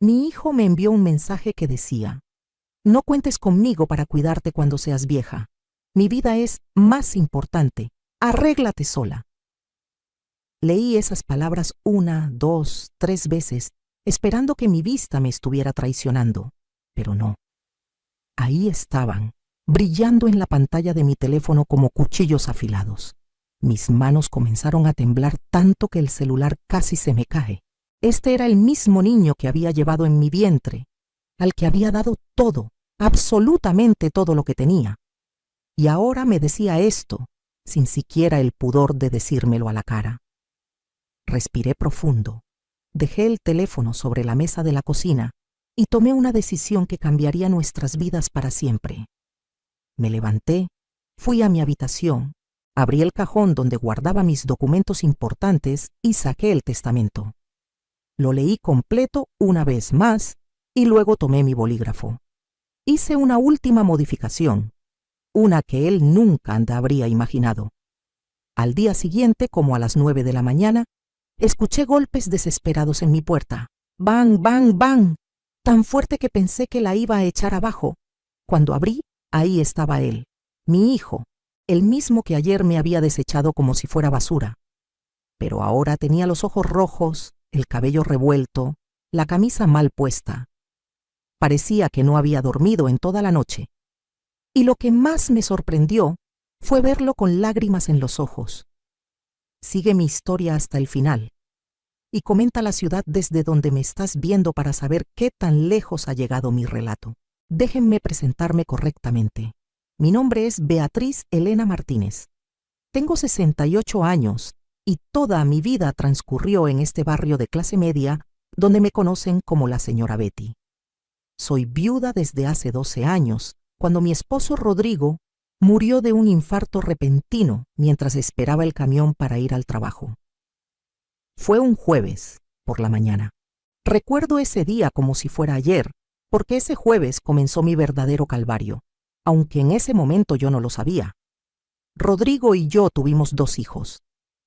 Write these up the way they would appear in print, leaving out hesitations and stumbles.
Mi hijo me envió un mensaje que decía: no cuentes conmigo para cuidarte cuando seas vieja. Mi vida es más importante. Arréglate sola. Leí esas palabras 1, 2, 3 veces, esperando que mi vista me estuviera traicionando. Pero no. Ahí estaban, brillando en la pantalla de mi teléfono como cuchillos afilados. Mis manos comenzaron a temblar tanto que el celular casi se me cae. Este era el mismo niño que había llevado en mi vientre, al que había dado todo, absolutamente todo lo que tenía. Y ahora me decía esto, sin siquiera el pudor de decírmelo a la cara. Respiré profundo, dejé el teléfono sobre la mesa de la cocina y tomé una decisión que cambiaría nuestras vidas para siempre. Me levanté, fui a mi habitación, abrí el cajón donde guardaba mis documentos importantes y saqué el testamento. Lo leí completo una vez más y luego tomé mi bolígrafo. Hice una última modificación, una que él nunca habría imaginado. Al día siguiente, como a las 9 de la mañana, escuché golpes desesperados en mi puerta. ¡Bang, bang, bang! Tan fuerte que pensé que la iba a echar abajo. Cuando abrí, ahí estaba él, mi hijo, el mismo que ayer me había desechado como si fuera basura. Pero ahora tenía los ojos rojos, el cabello revuelto, la camisa mal puesta. Parecía que no había dormido en toda la noche. Y lo que más me sorprendió fue verlo con lágrimas en los ojos. Sigue mi historia hasta el final y comenta la ciudad desde donde me estás viendo para saber qué tan lejos ha llegado mi relato. Déjenme presentarme correctamente. Mi nombre es Beatriz Elena Martínez. Tengo 68 años y toda mi vida transcurrió en este barrio de clase media donde me conocen como la señora Betty. Soy viuda desde hace 12 años, cuando mi esposo Rodrigo murió de un infarto repentino mientras esperaba el camión para ir al trabajo. Fue un jueves, por la mañana. Recuerdo ese día como si fuera ayer, porque ese jueves comenzó mi verdadero calvario, aunque en ese momento yo no lo sabía. Rodrigo y yo tuvimos 2 hijos,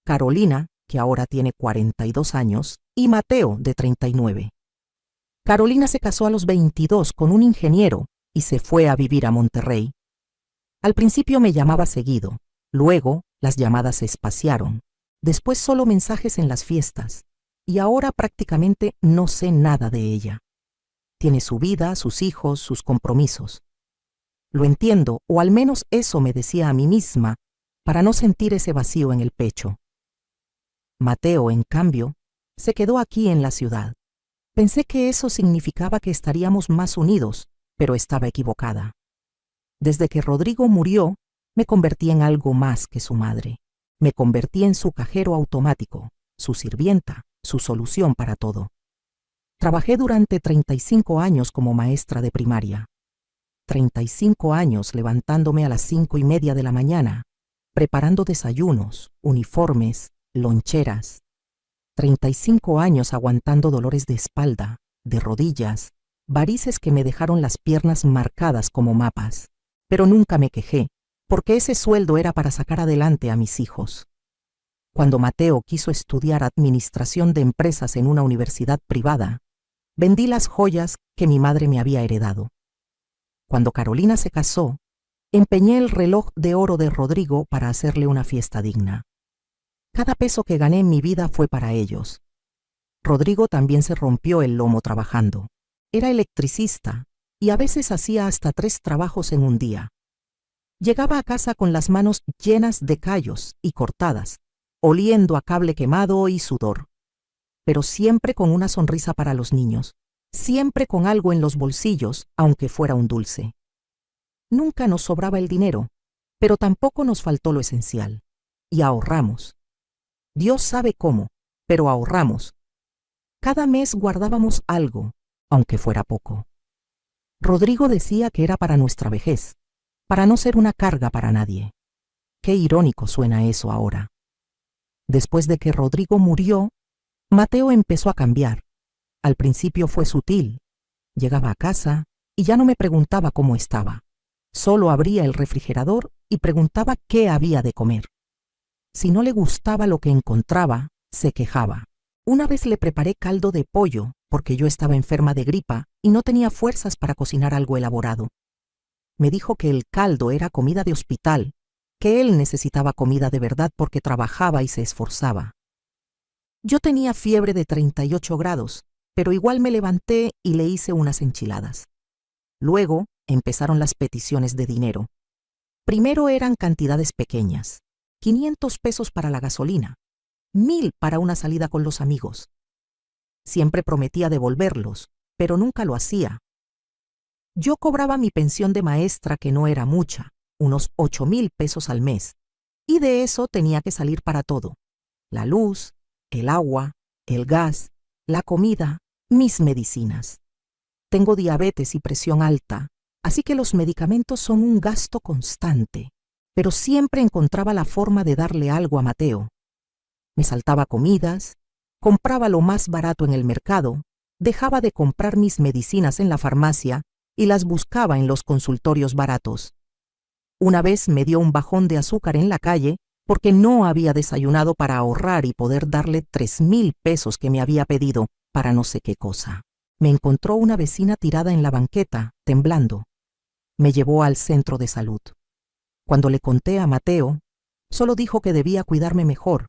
Carolina, que ahora tiene 42 años, y Mateo, de 39. Carolina se casó a los 22 con un ingeniero y se fue a vivir a Monterrey. Al principio me llamaba seguido, luego las llamadas se espaciaron, después solo mensajes en las fiestas, y ahora prácticamente no sé nada de ella. Tiene su vida, sus hijos, sus compromisos. Lo entiendo, o al menos eso me decía a mí misma, para no sentir ese vacío en el pecho. Mateo, en cambio, se quedó aquí en la ciudad. Pensé que eso significaba que estaríamos más unidos, pero estaba equivocada. Desde que Rodrigo murió, me convertí en algo más que su madre. Me convertí en su cajero automático, su sirvienta, su solución para todo. Trabajé durante 35 años como maestra de primaria. 35 años levantándome a las 5:30 de la mañana, preparando desayunos, uniformes, loncheras. 35 años aguantando dolores de espalda, de rodillas, varices que me dejaron las piernas marcadas como mapas. Pero nunca me quejé, porque ese sueldo era para sacar adelante a mis hijos. Cuando Mateo quiso estudiar administración de empresas en una universidad privada, vendí las joyas que mi madre me había heredado. Cuando Carolina se casó, empeñé el reloj de oro de Rodrigo para hacerle una fiesta digna. Cada peso que gané en mi vida fue para ellos. Rodrigo también se rompió el lomo trabajando. Era electricista y a veces hacía hasta 3 trabajos en un día. Llegaba a casa con las manos llenas de callos y cortadas, oliendo a cable quemado y sudor, pero siempre con una sonrisa para los niños, siempre con algo en los bolsillos, aunque fuera un dulce. Nunca nos sobraba el dinero, pero tampoco nos faltó lo esencial, y ahorramos. Dios sabe cómo, pero ahorramos. Cada mes guardábamos algo, aunque fuera poco. Rodrigo decía que era para nuestra vejez, para no ser una carga para nadie. Qué irónico suena eso ahora. Después de que Rodrigo murió, Mateo empezó a cambiar. Al principio fue sutil. Llegaba a casa y ya no me preguntaba cómo estaba. Solo abría el refrigerador y preguntaba qué había de comer. Si no le gustaba lo que encontraba, se quejaba. Una vez le preparé caldo de pollo porque yo estaba enferma de gripa y no tenía fuerzas para cocinar algo elaborado. Me dijo que el caldo era comida de hospital, que él necesitaba comida de verdad porque trabajaba y se esforzaba. Yo tenía fiebre de 38 grados, pero igual me levanté y le hice unas enchiladas. Luego empezaron las peticiones de dinero. Primero eran cantidades pequeñas, 500 pesos para la gasolina, 1000 para una salida con los amigos. Siempre prometía devolverlos, pero nunca lo hacía. Yo cobraba mi pensión de maestra, que no era mucha, unos 8,000 pesos al mes, y de eso tenía que salir para todo: la luz, el agua, el gas, la comida, mis medicinas. Tengo diabetes y presión alta, así que los medicamentos son un gasto constante, pero siempre encontraba la forma de darle algo a Mateo. Me saltaba comidas, compraba lo más barato en el mercado, dejaba de comprar mis medicinas en la farmacia y las buscaba en los consultorios baratos. Una vez me dio un bajón de azúcar en la calle porque no había desayunado para ahorrar y poder darle 3,000 pesos que me había pedido para no sé qué cosa. Me encontró una vecina tirada en la banqueta, temblando. Me llevó al centro de salud. Cuando le conté a Mateo, solo dijo que debía cuidarme mejor,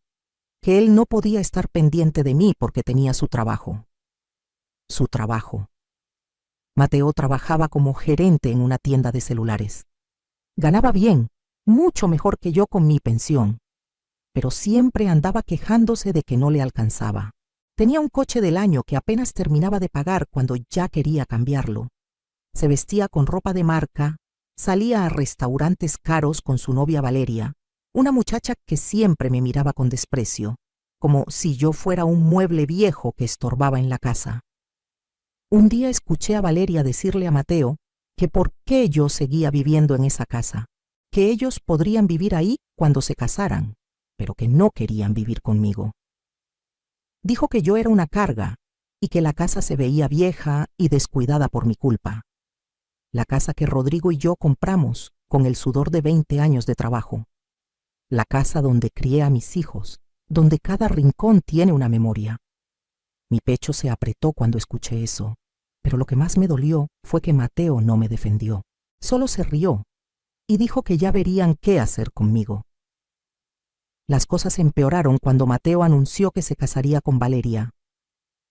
que él no podía estar pendiente de mí porque tenía su trabajo. Su trabajo. Mateo trabajaba como gerente en una tienda de celulares. Ganaba bien, mucho mejor que yo con mi pensión, pero siempre andaba quejándose de que no le alcanzaba. Tenía un coche del año que apenas terminaba de pagar cuando ya quería cambiarlo. Se vestía con ropa de marca, salía a restaurantes caros con su novia Valeria, una muchacha que siempre me miraba con desprecio, como si yo fuera un mueble viejo que estorbaba en la casa. Un día escuché a Valeria decirle a Mateo que por qué yo seguía viviendo en esa casa, que ellos podrían vivir ahí cuando se casaran, pero que no querían vivir conmigo. Dijo que yo era una carga y que la casa se veía vieja y descuidada por mi culpa. La casa que Rodrigo y yo compramos con el sudor de 20 años de trabajo. La casa donde crié a mis hijos, donde cada rincón tiene una memoria. Mi pecho se apretó cuando escuché eso, pero lo que más me dolió fue que Mateo no me defendió. Solo se rió y dijo que ya verían qué hacer conmigo. Las cosas empeoraron cuando Mateo anunció que se casaría con Valeria.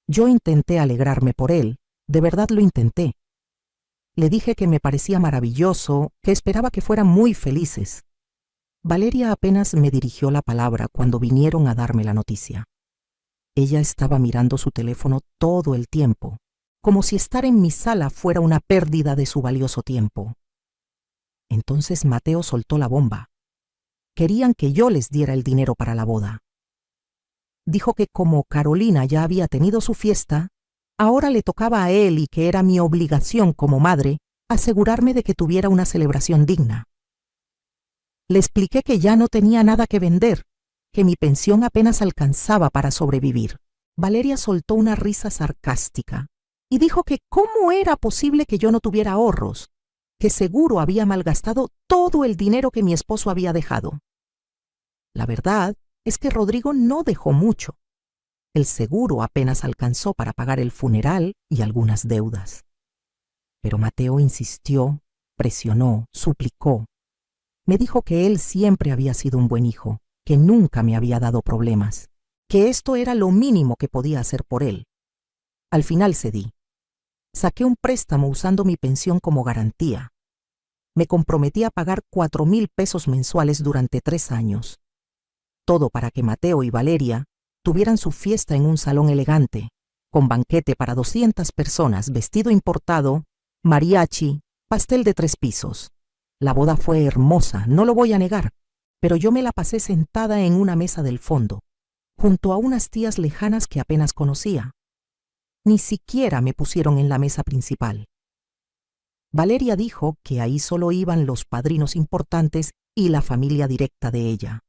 Yo intenté alegrarme por él, de verdad lo intenté. Le dije que me parecía maravilloso, que esperaba que fueran muy felices. Valeria apenas me dirigió la palabra cuando vinieron a darme la noticia. Ella estaba mirando su teléfono todo el tiempo, como si estar en mi sala fuera una pérdida de su valioso tiempo. Entonces Mateo soltó la bomba. Querían que yo les diera el dinero para la boda. Dijo que como Carolina ya había tenido su fiesta, ahora le tocaba a él y que era mi obligación como madre asegurarme de que tuviera una celebración digna. Le expliqué que ya no tenía nada que vender, que mi pensión apenas alcanzaba para sobrevivir. Valeria soltó una risa sarcástica y dijo que cómo era posible que yo no tuviera ahorros, que seguro había malgastado todo el dinero que mi esposo había dejado. La verdad es que Rodrigo no dejó mucho. El seguro apenas alcanzó para pagar el funeral y algunas deudas. Pero Mateo insistió, presionó, suplicó. Me dijo que él siempre había sido un buen hijo, que nunca me había dado problemas, que esto era lo mínimo que podía hacer por él. Al final cedí. Saqué un préstamo usando mi pensión como garantía. Me comprometí a pagar 4,000 pesos mensuales durante 3 años. Todo para que Mateo y Valeria tuvieran su fiesta en un salón elegante, con banquete para 200 personas, vestido importado, mariachi, pastel de 3 pisos. La boda fue hermosa, no lo voy a negar, pero yo me la pasé sentada en una mesa del fondo, junto a unas tías lejanas que apenas conocía. Ni siquiera me pusieron en la mesa principal. Valeria dijo que ahí solo iban los padrinos importantes y la familia directa de ella.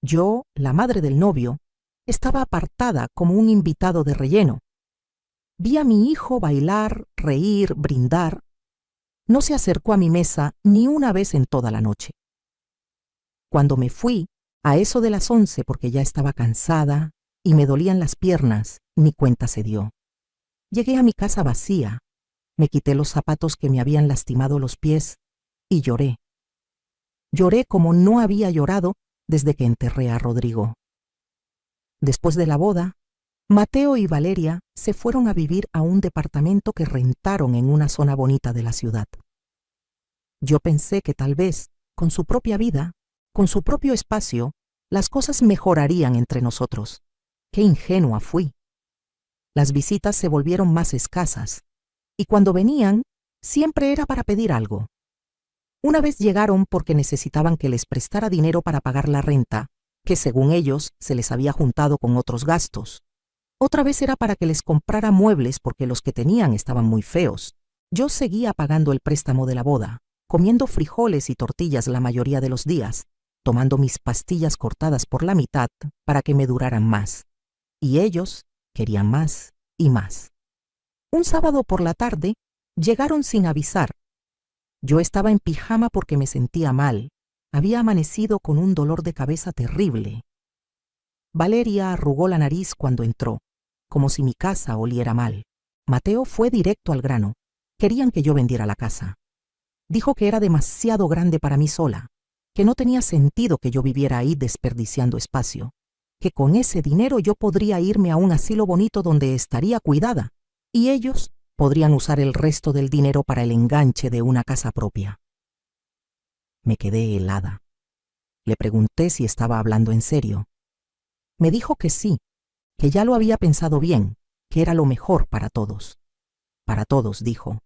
Yo, la madre del novio, estaba apartada como un invitado de relleno. Vi a mi hijo bailar, reír, brindar. No se acercó a mi mesa ni una vez en toda la noche. Cuando me fui, a eso de las 11 porque ya estaba cansada y me dolían las piernas, ni cuenta se dio. Llegué a mi casa vacía, me quité los zapatos que me habían lastimado los pies y lloré. Lloré como no había llorado desde que enterré a Rodrigo. Después de la boda, Mateo y Valeria se fueron a vivir a un departamento que rentaron en una zona bonita de la ciudad. Yo pensé que tal vez, con su propia vida, con su propio espacio, las cosas mejorarían entre nosotros. ¡Qué ingenua fui! Las visitas se volvieron más escasas, y cuando venían, siempre era para pedir algo. Una vez llegaron porque necesitaban que les prestara dinero para pagar la renta, que según ellos se les había juntado con otros gastos. Otra vez era para que les comprara muebles porque los que tenían estaban muy feos. Yo seguía pagando el préstamo de la boda, comiendo frijoles y tortillas la mayoría de los días, tomando mis pastillas cortadas por la mitad para que me duraran más. Y ellos querían más y más. Un sábado por la tarde llegaron sin avisar. Yo estaba en pijama porque me sentía mal. Había amanecido con un dolor de cabeza terrible. Valeria arrugó la nariz cuando entró, como si mi casa oliera mal. Mateo fue directo al grano. Querían que yo vendiera la casa. Dijo que era demasiado grande para mí sola, que no tenía sentido que yo viviera ahí desperdiciando espacio, que con ese dinero yo podría irme a un asilo bonito donde estaría cuidada, y ellos podrían usar el resto del dinero para el enganche de una casa propia. Me quedé helada. Le pregunté si estaba hablando en serio. Me dijo que sí, que ya lo había pensado bien, que era lo mejor para todos. Para todos, dijo.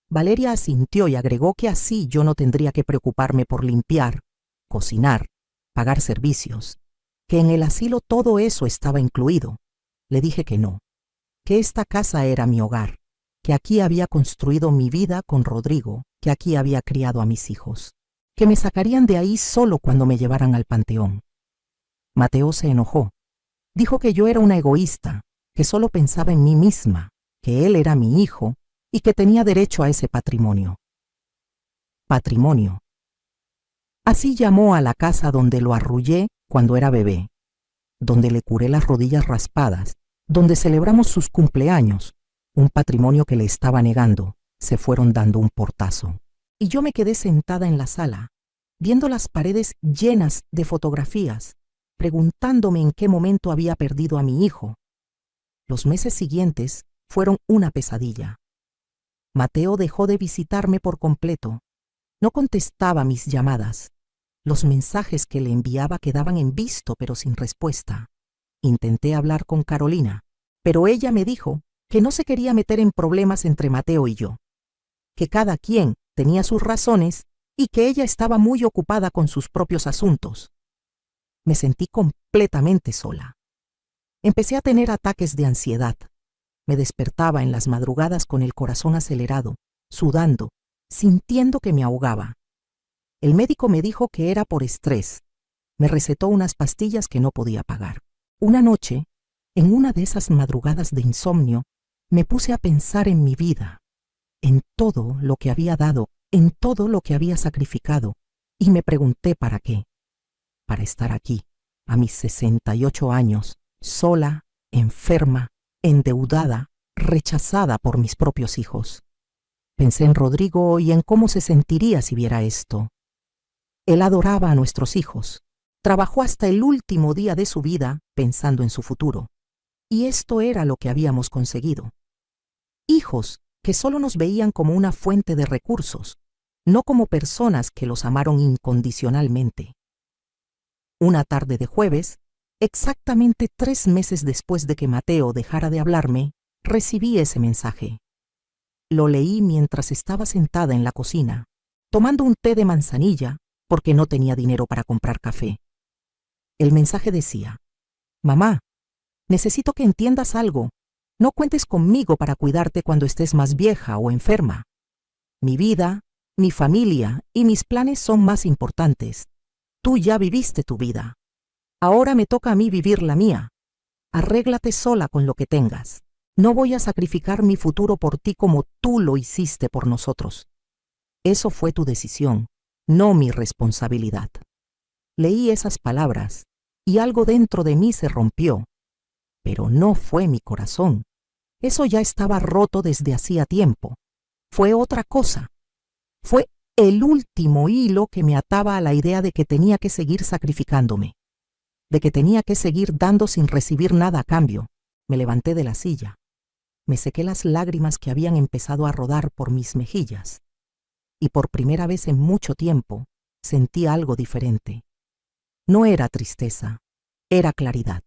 Valeria asintió y agregó que así yo no tendría que preocuparme por limpiar, cocinar, pagar servicios, que en el asilo todo eso estaba incluido. Le dije que no, que esta casa era mi hogar, que aquí había construido mi vida con Rodrigo, que aquí había criado a mis hijos, que me sacarían de ahí solo cuando me llevaran al panteón. Mateo se enojó. Dijo que yo era una egoísta, que solo pensaba en mí misma, que él era mi hijo y que tenía derecho a ese patrimonio. Patrimonio. Así llamó a la casa donde lo arrullé cuando era bebé, donde le curé las rodillas raspadas, donde celebramos sus cumpleaños, un patrimonio que le estaba negando. Se fueron dando un portazo. Y yo me quedé sentada en la sala, viendo las paredes llenas de fotografías, preguntándome en qué momento había perdido a mi hijo. Los meses siguientes fueron una pesadilla. Mateo dejó de visitarme por completo. No contestaba mis llamadas. Los mensajes que le enviaba quedaban en visto pero sin respuesta. Intenté hablar con Carolina, pero ella me dijo que no se quería meter en problemas entre Mateo y yo, que cada quien tenía sus razones y que ella estaba muy ocupada con sus propios asuntos. Me sentí completamente sola. Empecé a tener ataques de ansiedad. Me despertaba en las madrugadas con el corazón acelerado, sudando, sintiendo que me ahogaba. El médico me dijo que era por estrés. Me recetó unas pastillas que no podía pagar. Una noche, en una de esas madrugadas de insomnio, me puse a pensar en mi vida, en todo lo que había dado, en todo lo que había sacrificado, y me pregunté para qué. Para estar aquí, a mis 68 años, sola, enferma, endeudada, rechazada por mis propios hijos. Pensé en Rodrigo y en cómo se sentiría si viera esto. Él adoraba a nuestros hijos. Trabajó hasta el último día de su vida pensando en su futuro. Y esto era lo que habíamos conseguido. Hijos que solo nos veían como una fuente de recursos, no como personas que los amaron incondicionalmente. Una tarde de jueves, exactamente 3 meses después de que Mateo dejara de hablarme, recibí ese mensaje. Lo leí mientras estaba sentada en la cocina, tomando un té de manzanilla porque no tenía dinero para comprar café. El mensaje decía: «Mamá, necesito que entiendas algo. No cuentes conmigo para cuidarte cuando estés más vieja o enferma. Mi vida, mi familia y mis planes son más importantes. Tú ya viviste tu vida. Ahora me toca a mí vivir la mía. Arréglate sola con lo que tengas. No voy a sacrificar mi futuro por ti como tú lo hiciste por nosotros. Eso fue tu decisión, no mi responsabilidad». Leí esas palabras y algo dentro de mí se rompió, pero no fue mi corazón. Eso ya estaba roto desde hacía tiempo. Fue otra cosa. Fue el último hilo que me ataba a la idea de que tenía que seguir sacrificándome, de que tenía que seguir dando sin recibir nada a cambio. Me levanté de la silla. Me sequé las lágrimas que habían empezado a rodar por mis mejillas. Y por primera vez en mucho tiempo sentí algo diferente. No era tristeza, era claridad.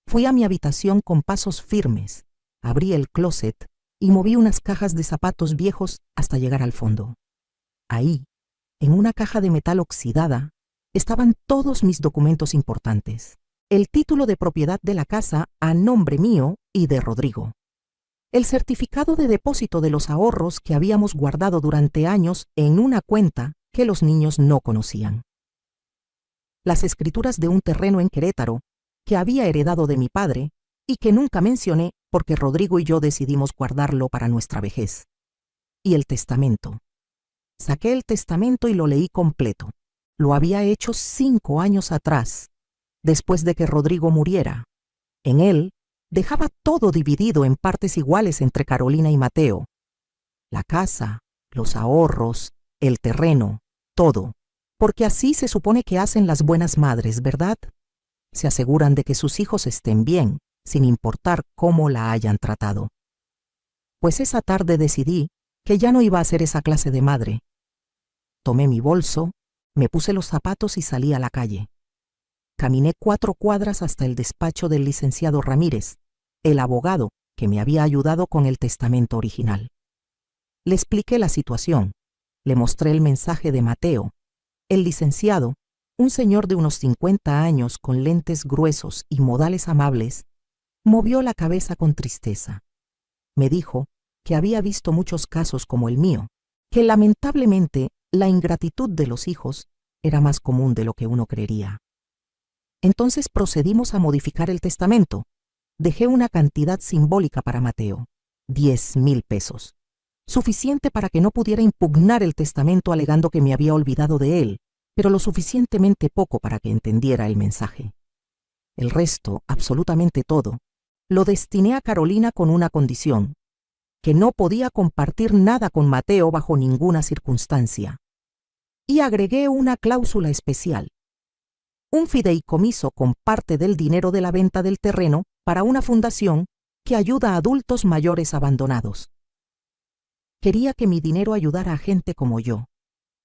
Fui a mi habitación con pasos firmes, abrí el closet y moví unas cajas de zapatos viejos hasta llegar al fondo. Ahí, en una caja de metal oxidada, estaban todos mis documentos importantes. El título de propiedad de la casa a nombre mío y de Rodrigo. El certificado de depósito de los ahorros que habíamos guardado durante años en una cuenta que los niños no conocían. Las escrituras de un terreno en Querétaro que había heredado de mi padre y que nunca mencioné porque Rodrigo y yo decidimos guardarlo para nuestra vejez. Y el testamento. Saqué el testamento y lo leí completo. Lo había hecho 5 años atrás, después de que Rodrigo muriera. En él dejaba todo dividido en partes iguales entre Carolina y Mateo. La casa, los ahorros, el terreno, todo. Porque así se supone que hacen las buenas madres, ¿verdad? Se aseguran de que sus hijos estén bien, sin importar cómo la hayan tratado. Pues esa tarde decidí que ya no iba a ser esa clase de madre. Tomé mi bolso, me puse los zapatos y salí a la calle. Caminé 4 cuadras hasta el despacho del licenciado Ramírez, el abogado que me había ayudado con el testamento original. Le expliqué la situación, le mostré el mensaje de Mateo. El licenciado, un señor de unos 50 años con lentes gruesos y modales amables, movió la cabeza con tristeza. Me dijo que había visto muchos casos como el mío, que lamentablemente la ingratitud de los hijos era más común de lo que uno creería. Entonces procedimos a modificar el testamento. Dejé una cantidad simbólica para Mateo, 10,000 pesos. Suficiente para que no pudiera impugnar el testamento alegando que me había olvidado de él, pero lo suficientemente poco para que entendiera el mensaje. El resto, absolutamente todo, lo destiné a Carolina con una condición, que no podía compartir nada con Mateo bajo ninguna circunstancia. Y agregué una cláusula especial. Un fideicomiso con parte del dinero de la venta del terreno para una fundación que ayuda a adultos mayores abandonados. Quería que mi dinero ayudara a gente como yo,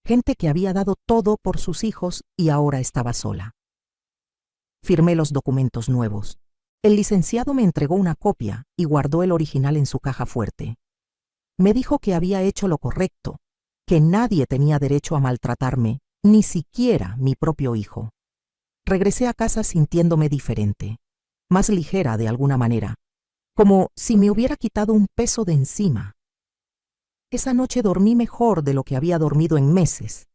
gente que había dado todo por sus hijos y ahora estaba sola. Firmé los documentos nuevos. El licenciado me entregó una copia y guardó el original en su caja fuerte. Me dijo que había hecho lo correcto, que nadie tenía derecho a maltratarme, ni siquiera mi propio hijo. Regresé a casa sintiéndome diferente, más ligera de alguna manera, como si me hubiera quitado un peso de encima. Esa noche dormí mejor de lo que había dormido en meses.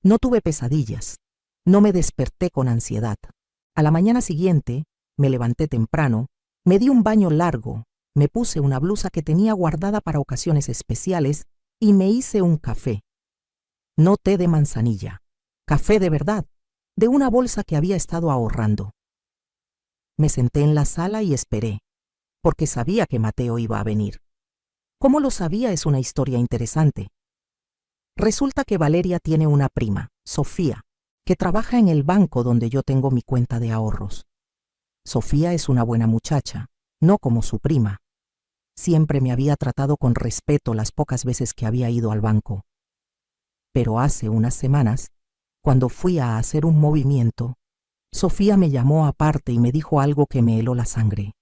No tuve pesadillas, no me desperté con ansiedad. A la mañana siguiente, me levanté temprano, me di un baño largo, me puse una blusa que tenía guardada para ocasiones especiales y me hice un café. No té de manzanilla, café de verdad, de una bolsa que había estado ahorrando. Me senté en la sala y esperé, porque sabía que Mateo iba a venir. Cómo lo sabía es una historia interesante. Resulta que Valeria tiene una prima, Sofía, que trabaja en el banco donde yo tengo mi cuenta de ahorros. Sofía es una buena muchacha, no como su prima. Siempre me había tratado con respeto las pocas veces que había ido al banco. Pero hace unas semanas, cuando fui a hacer un movimiento, Sofía me llamó aparte y me dijo algo que me heló la sangre.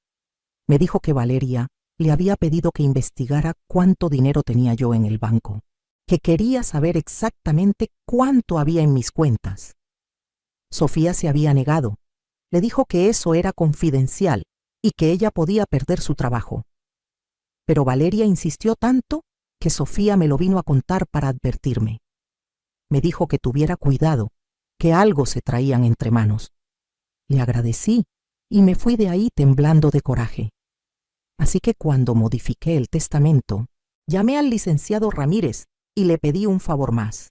Me dijo que Valeria le había pedido que investigara cuánto dinero tenía yo en el banco, que quería saber exactamente cuánto había en mis cuentas. Sofía se había negado. Le dijo que eso era confidencial y que ella podía perder su trabajo. Pero Valeria insistió tanto que Sofía me lo vino a contar para advertirme. Me dijo que tuviera cuidado, que algo se traían entre manos. Le agradecí y me fui de ahí temblando de coraje. Así que cuando modifiqué el testamento, llamé al licenciado Ramírez y le pedí un favor más,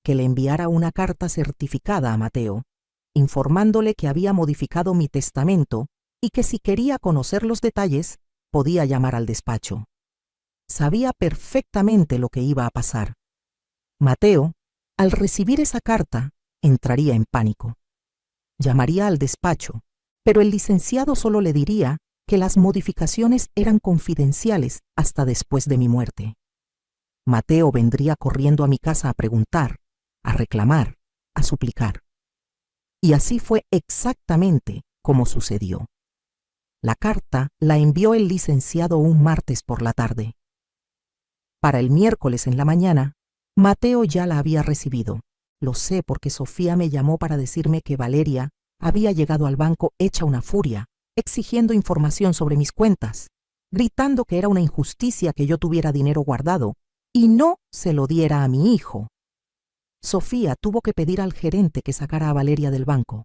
que le enviara una carta certificada a Mateo, informándole que había modificado mi testamento y que si quería conocer los detalles, podía llamar al despacho. Sabía perfectamente lo que iba a pasar. Mateo, al recibir esa carta, entraría en pánico. Llamaría al despacho, pero el licenciado solo le diría que las modificaciones eran confidenciales hasta después de mi muerte. Mateo vendría corriendo a mi casa a preguntar, a reclamar, a suplicar. Y así fue exactamente como sucedió. La carta la envió el licenciado un martes por la tarde. Para el miércoles en la mañana, Mateo ya la había recibido. Lo sé porque Sofía me llamó para decirme que Valeria había llegado al banco hecha una furia, exigiendo información sobre mis cuentas, gritando que era una injusticia que yo tuviera dinero guardado y no se lo diera a mi hijo. Sofía tuvo que pedir al gerente que sacara a Valeria del banco.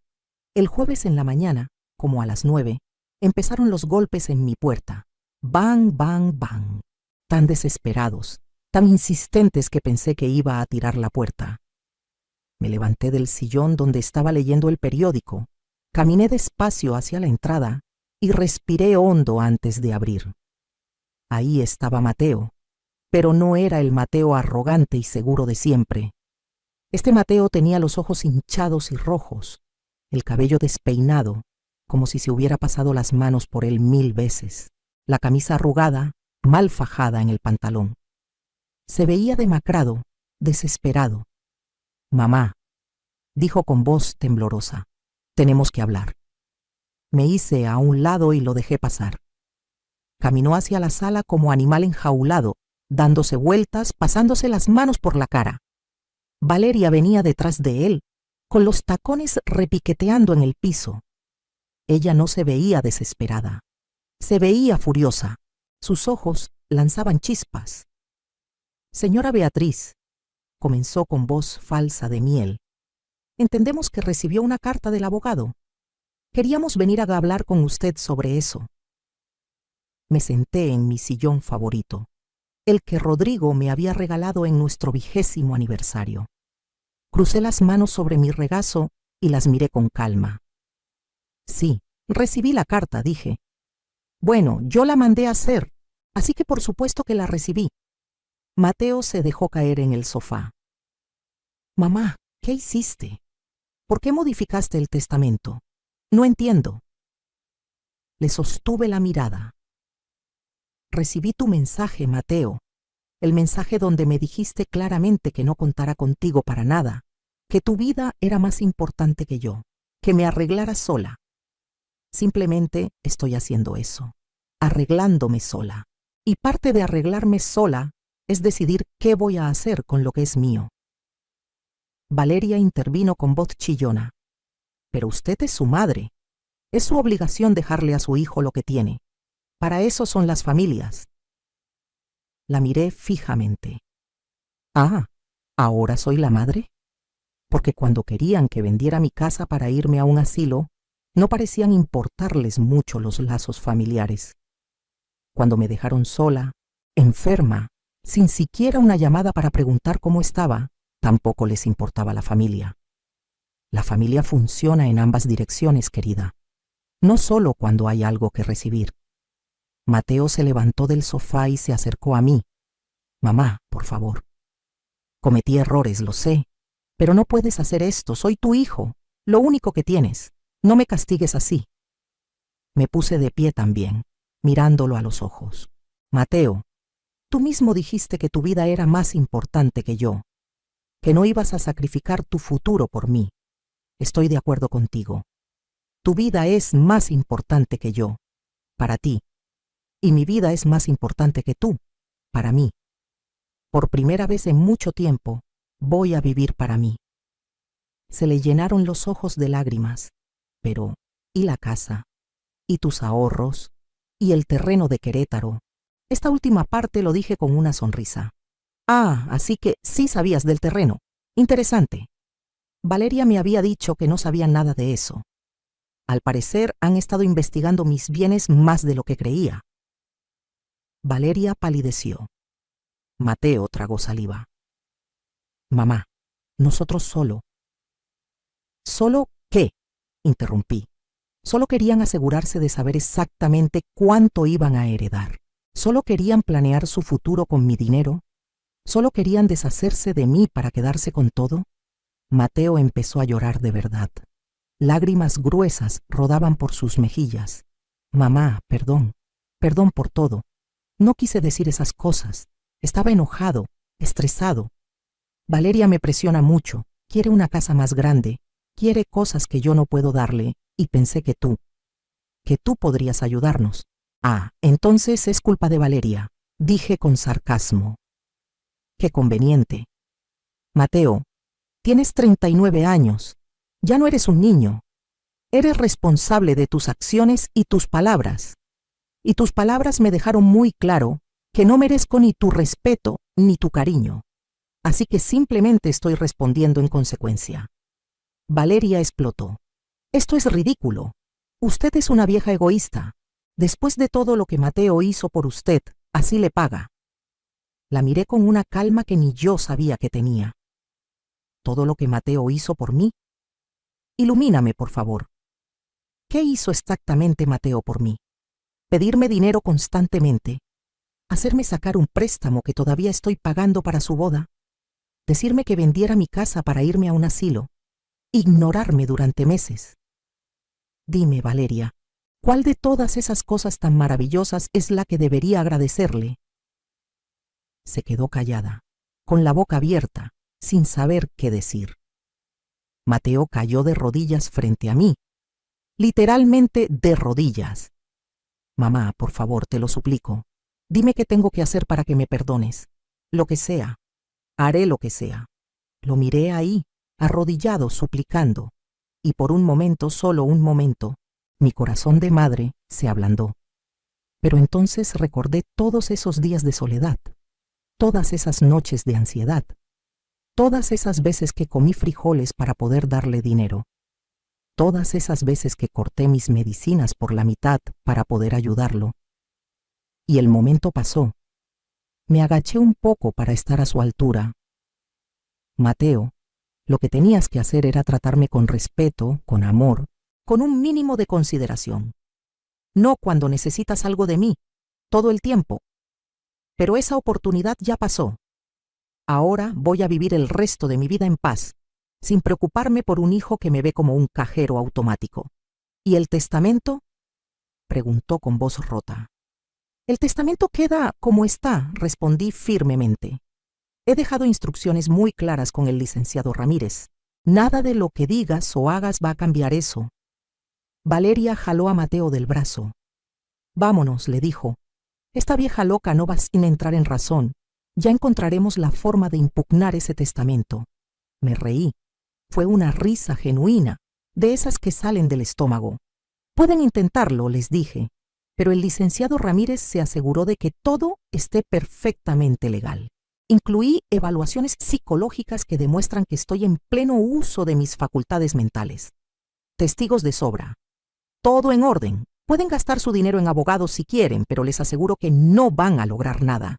El jueves en la mañana, como a las 9, empezaron los golpes en mi puerta. Bang, bang, bang. Tan desesperados, tan insistentes que pensé que iba a tirar la puerta. Me levanté del sillón donde estaba leyendo el periódico, caminé despacio hacia la entrada y respiré hondo antes de abrir. Ahí estaba Mateo, pero no era el Mateo arrogante y seguro de siempre. Este Mateo tenía los ojos hinchados y rojos, el cabello despeinado, como si se hubiera pasado las manos por él 1000 veces, la camisa arrugada, mal fajada en el pantalón. Se veía demacrado, desesperado. «Mamá», dijo con voz temblorosa, «tenemos que hablar». Me hice a un lado y lo dejé pasar. Caminó hacia la sala como animal enjaulado, dándose vueltas, pasándose las manos por la cara. Valeria venía detrás de él, con los tacones repiqueteando en el piso. Ella no se veía desesperada, se veía furiosa. Sus ojos lanzaban chispas. «Señora Beatriz», comenzó con voz falsa de miel, «entendemos que recibió una carta del abogado. Queríamos venir a hablar con usted sobre eso». Me senté en mi sillón favorito, el que Rodrigo me había regalado en nuestro 20º aniversario. Crucé las manos sobre mi regazo y las miré con calma. «Sí, recibí la carta», dije. «Bueno, yo la mandé a hacer, así que por supuesto que la recibí». Mateo se dejó caer en el sofá. «Mamá, ¿qué hiciste? ¿Por qué modificaste el testamento? No entiendo». Le sostuve la mirada. «Recibí tu mensaje, Mateo, el mensaje donde me dijiste claramente que no contara contigo para nada, que tu vida era más importante que yo, que me arreglara sola. Simplemente estoy haciendo eso, arreglándome sola. Y parte de arreglarme sola es decidir qué voy a hacer con lo que es mío». Valeria intervino con voz chillona. «Pero usted es su madre. Es su obligación dejarle a su hijo lo que tiene. Para eso son las familias». La miré fijamente. «Ah, ¿ahora soy la madre? Porque cuando querían que vendiera mi casa para irme a un asilo, no parecían importarles mucho los lazos familiares. Cuando me dejaron sola, enferma, sin siquiera una llamada para preguntar cómo estaba, tampoco les importaba la familia. La familia funciona en ambas direcciones, querida. No solo cuando hay algo que recibir». Mateo se levantó del sofá y se acercó a mí. «Mamá, por favor. Cometí errores, lo sé, pero no puedes hacer esto. Soy tu hijo, lo único que tienes. No me castigues así». Me puse de pie también, mirándolo a los ojos. «Mateo, tú mismo dijiste que tu vida era más importante que yo, que no ibas a sacrificar tu futuro por mí. Estoy de acuerdo contigo. Tu vida es más importante que yo, para ti. Y mi vida es más importante que tú, para mí. Por primera vez en mucho tiempo, voy a vivir para mí». Se le llenaron los ojos de lágrimas. «Pero, ¿y la casa? ¿Y tus ahorros? ¿Y el terreno de Querétaro?» Esta última parte lo dije con una sonrisa. «Ah, así que sí sabías del terreno. Interesante. Valeria me había dicho que no sabía nada de eso. Al parecer han estado investigando mis bienes más de lo que creía». Valeria palideció. Mateo tragó saliva. «Mamá, nosotros solo». «¿Solo qué?», interrumpí. Solo querían asegurarse de saber exactamente cuánto iban a heredar. Solo querían planear su futuro con mi dinero. Solo querían deshacerse de mí para quedarse con todo. Mateo empezó a llorar de verdad. Lágrimas gruesas rodaban por sus mejillas. Mamá, perdón. Perdón por todo. No quise decir esas cosas. Estaba enojado, estresado. Valeria me presiona mucho. Quiere una casa más grande. Quiere cosas que yo no puedo darle. Y pensé que tú podrías ayudarnos. Ah, entonces es culpa de Valeria, dije con sarcasmo. Qué conveniente. Mateo, tienes 39 años. Ya no eres un niño. Eres responsable de tus acciones y tus palabras. Y tus palabras me dejaron muy claro que no merezco ni tu respeto ni tu cariño. Así que simplemente estoy respondiendo en consecuencia. Valeria explotó. Esto es ridículo. Usted es una vieja egoísta. Después de todo lo que Mateo hizo por usted, así le paga. La miré con una calma que ni yo sabía que tenía. ¿Todo lo que Mateo hizo por mí? Ilumíname, por favor. ¿Qué hizo exactamente Mateo por mí? Pedirme dinero constantemente. Hacerme sacar un préstamo que todavía estoy pagando para su boda. Decirme que vendiera mi casa para irme a un asilo. Ignorarme durante meses. Dime, Valeria, ¿cuál de todas esas cosas tan maravillosas es la que debería agradecerle? Se quedó callada, con la boca abierta, sin saber qué decir. Mateo cayó de rodillas frente a mí, literalmente de rodillas. Mamá, por favor, te lo suplico. Dime qué tengo que hacer para que me perdones. Lo que sea. Haré lo que sea. Lo miré ahí, arrodillado, suplicando. Y por un momento, solo un momento, mi corazón de madre se ablandó. Pero entonces recordé todos esos días de soledad, todas esas noches de ansiedad, todas esas veces que comí frijoles para poder darle dinero, todas esas veces que corté mis medicinas por la mitad para poder ayudarlo. Y el momento pasó. Me agaché un poco para estar a su altura. Mateo, lo que tenías que hacer era tratarme con respeto, con amor, con un mínimo de consideración. No cuando necesitas algo de mí, todo el tiempo. Pero esa oportunidad ya pasó. Ahora voy a vivir el resto de mi vida en paz, sin preocuparme por un hijo que me ve como un cajero automático. ¿Y el testamento? Preguntó con voz rota. El testamento queda como está, respondí firmemente. He dejado instrucciones muy claras con el licenciado Ramírez. Nada de lo que digas o hagas va a cambiar eso. Valeria jaló a Mateo del brazo. Vámonos, le dijo. Esta vieja loca no va sin entrar en razón. Ya encontraremos la forma de impugnar ese testamento. Me reí. Fue una risa genuina, de esas que salen del estómago. Pueden intentarlo, les dije, pero el licenciado Ramírez se aseguró de que todo esté perfectamente legal. Incluí evaluaciones psicológicas que demuestran que estoy en pleno uso de mis facultades mentales. Testigos de sobra. Todo en orden. Pueden gastar su dinero en abogados si quieren, pero les aseguro que no van a lograr nada.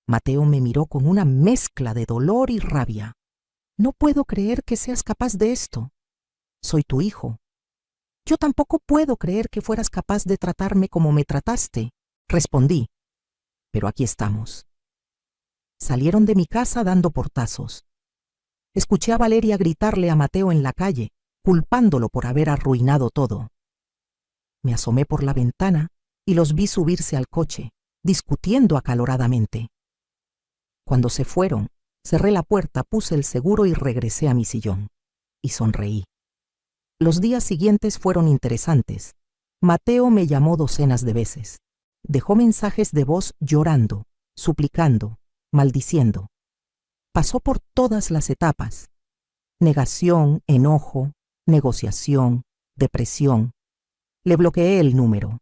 Mateo me miró con una mezcla de dolor y rabia. No puedo creer que seas capaz de esto. Soy tu hijo. Yo tampoco puedo creer que fueras capaz de tratarme como me trataste, respondí. Pero aquí estamos. Salieron de mi casa dando portazos. Escuché a Valeria gritarle a Mateo en la calle, culpándolo por haber arruinado todo. Me asomé por la ventana y los vi subirse al coche, discutiendo acaloradamente. Cuando se fueron, cerré la puerta, puse el seguro y regresé a mi sillón. Y sonreí. Los días siguientes fueron interesantes. Mateo me llamó docenas de veces. Dejó mensajes de voz llorando, suplicando, maldiciendo. Pasó por todas las etapas. Negación, enojo, negociación, depresión. Le bloqueé el número.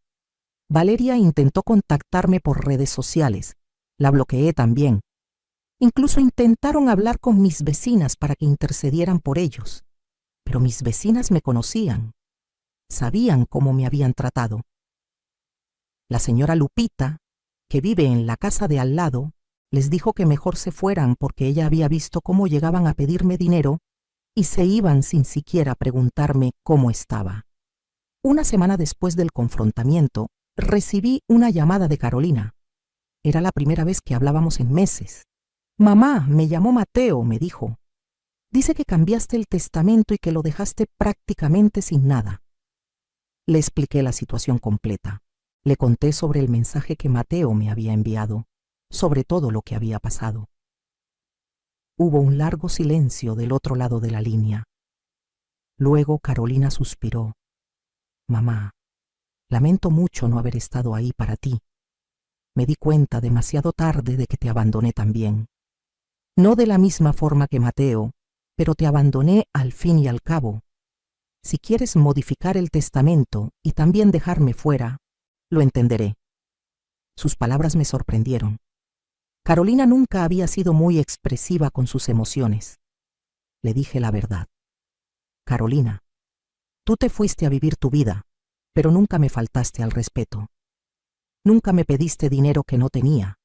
Valeria intentó contactarme por redes sociales. La bloqueé también. Incluso intentaron hablar con mis vecinas para que intercedieran por ellos. Pero mis vecinas me conocían. Sabían cómo me habían tratado. La señora Lupita, que vive en la casa de al lado, les dijo que mejor se fueran porque ella había visto cómo llegaban a pedirme dinero y se iban sin siquiera preguntarme cómo estaba. Una semana después del confrontamiento, recibí una llamada de Carolina. Era la primera vez que hablábamos en meses. «Mamá, me llamó Mateo», me dijo. «Dice que cambiaste el testamento y que lo dejaste prácticamente sin nada». Le expliqué la situación completa. Le conté sobre el mensaje que Mateo me había enviado, sobre todo lo que había pasado. Hubo un largo silencio del otro lado de la línea. Luego Carolina suspiró. «Mamá, lamento mucho no haber estado ahí para ti. Me di cuenta demasiado tarde de que te abandoné también. No de la misma forma que Mateo, pero te abandoné al fin y al cabo. Si quieres modificar el testamento y también dejarme fuera, lo entenderé». Sus palabras me sorprendieron. Carolina nunca había sido muy expresiva con sus emociones. Le dije la verdad. «Carolina, tú te fuiste a vivir tu vida, pero nunca me faltaste al respeto. Nunca me pediste dinero que no tenía.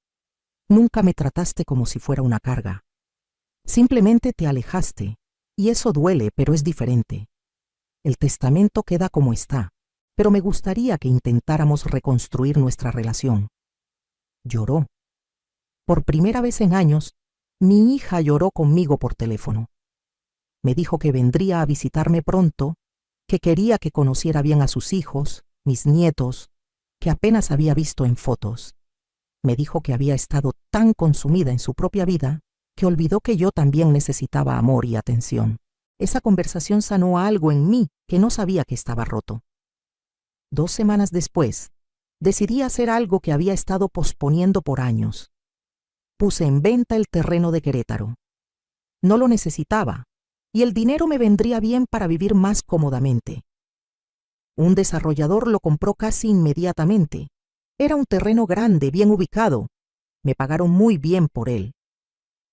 Nunca me trataste como si fuera una carga. Simplemente te alejaste, y eso duele, pero es diferente. El testamento queda como está, pero me gustaría que intentáramos reconstruir nuestra relación». Lloró. Por primera vez en años, mi hija lloró conmigo por teléfono. Me dijo que vendría a visitarme pronto, que quería que conociera bien a sus hijos, mis nietos, que apenas había visto en fotos. Me dijo que había estado tan consumida en su propia vida que olvidó que yo también necesitaba amor y atención. Esa conversación sanó algo en mí que no sabía que estaba roto. 2 semanas después, decidí hacer algo que había estado posponiendo por años. Puse en venta el terreno de Querétaro. No lo necesitaba, y el dinero me vendría bien para vivir más cómodamente. Un desarrollador lo compró casi inmediatamente. Era un terreno grande, bien ubicado. Me pagaron muy bien por él.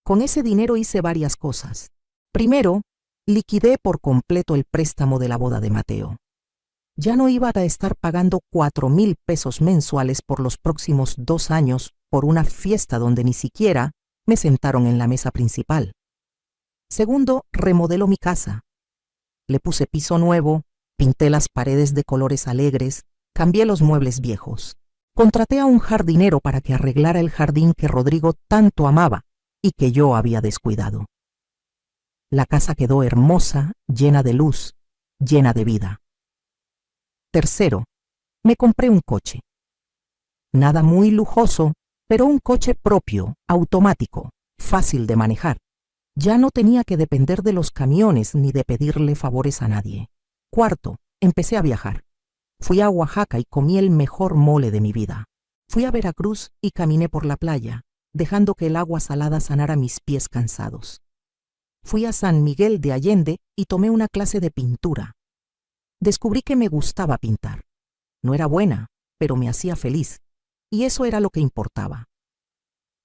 Con ese dinero hice varias cosas. Primero, liquidé por completo el préstamo de la boda de Mateo. Ya no iba a estar pagando 4,000 pesos mensuales por los próximos 2 años por una fiesta donde ni siquiera me sentaron en la mesa principal. Segundo, remodeló mi casa. Le puse piso nuevo, pinté las paredes de colores alegres, cambié los muebles viejos. Contraté a un jardinero para que arreglara el jardín que Rodrigo tanto amaba y que yo había descuidado. La casa quedó hermosa, llena de luz, llena de vida. Tercero, me compré un coche. Nada muy lujoso, pero un coche propio, automático, fácil de manejar. Ya no tenía que depender de los camiones ni de pedirle favores a nadie. Cuarto, empecé a viajar. Fui a Oaxaca y comí el mejor mole de mi vida. Fui a Veracruz y caminé por la playa, dejando que el agua salada sanara mis pies cansados. Fui a San Miguel de Allende y tomé una clase de pintura. Descubrí que me gustaba pintar. No era buena, pero me hacía feliz, y eso era lo que importaba.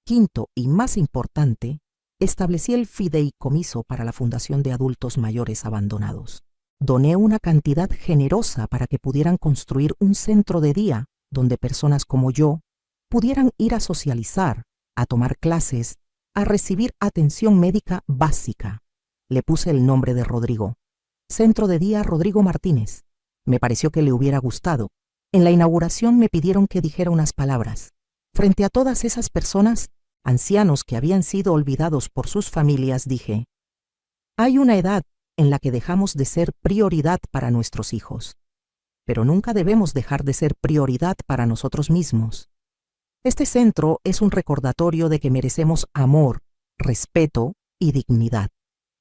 Quinto y más importante, establecí el fideicomiso para la Fundación de Adultos Mayores Abandonados. Doné una cantidad generosa para que pudieran construir un centro de día donde personas como yo pudieran ir a socializar, a tomar clases, a recibir atención médica básica. Le puse el nombre de Rodrigo. Centro de Día Rodrigo Martínez. Me pareció que le hubiera gustado. En la inauguración me pidieron que dijera unas palabras. Frente a todas esas personas, ancianos que habían sido olvidados por sus familias, dije: hay una edad en la que dejamos de ser prioridad para nuestros hijos, pero nunca debemos dejar de ser prioridad para nosotros mismos. Este centro es un recordatorio de que merecemos amor, respeto y dignidad,